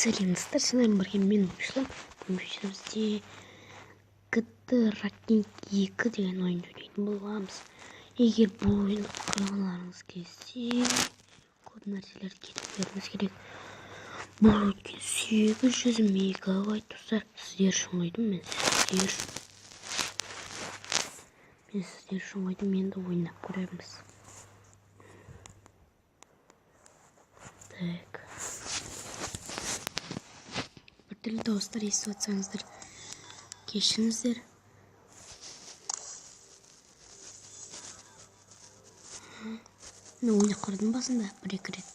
Сәлем достар, сіздермен бірге мен Мишлам. Бізде КТ Ранкинг 2 деген ойын ойнайтын боламыз. Егер бұл ойынды құраларыңыз келсе, көп нәрселер кетіп керек. Бұл өткен 800 мегабайт достар. Сіздер үшін ойдым, мен сіздер үшін ойдым, енді ойнап көреміз. Так. Біртүрлі дауыстар естіп жатсаңыздар, кешіріңіздер. Мен ойнап көрдім басында бір-екі рет.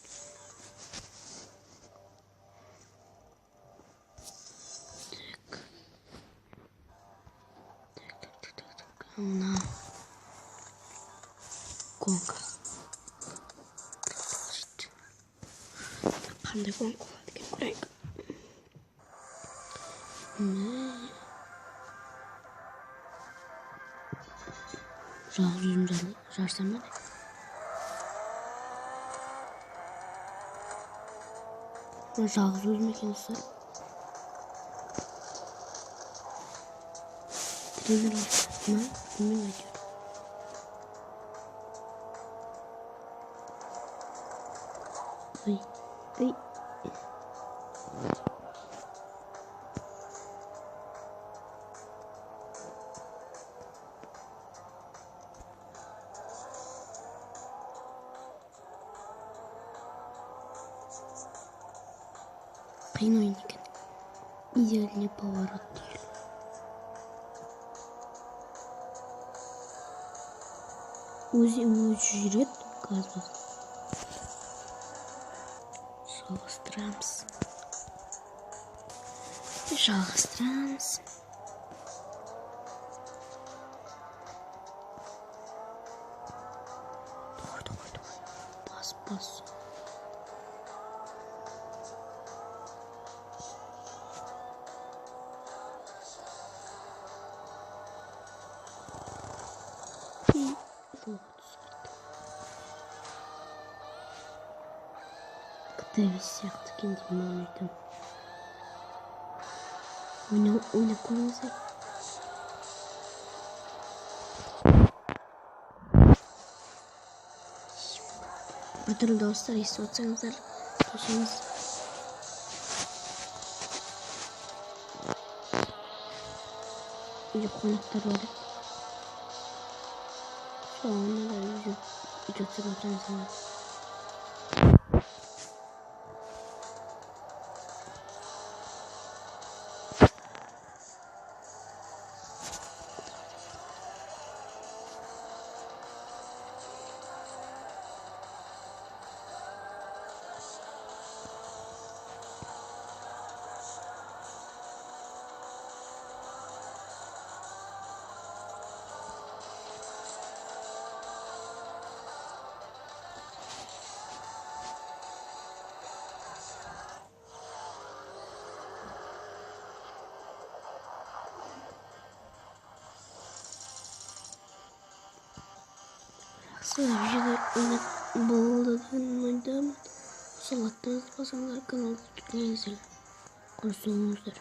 Так. Мына гонка. Қандай гонка болады екен, көрейік. Жалғыз өзім жарсам ба? Жалғыз өзім екен достар. Тренер ма? Білмеймін әйтеуір. Ой. Қиын ойын екен. Идеальный поворот дейді. Өзі жүреді газ басып. Жалғастырамыз. Бас. Кітабы сияқты екен деймін ойнайтын. Ойнап көріңіздер. Біртүрлі дауыстар естіп жатсаңыздар, кешіріңіз. Үйде қонақтар бар. Соңында да үйде түсіріп отырамыз. Видеода болды. Салаттан басыңдар, каналды түрлеңіздер. Құрсыңыздар.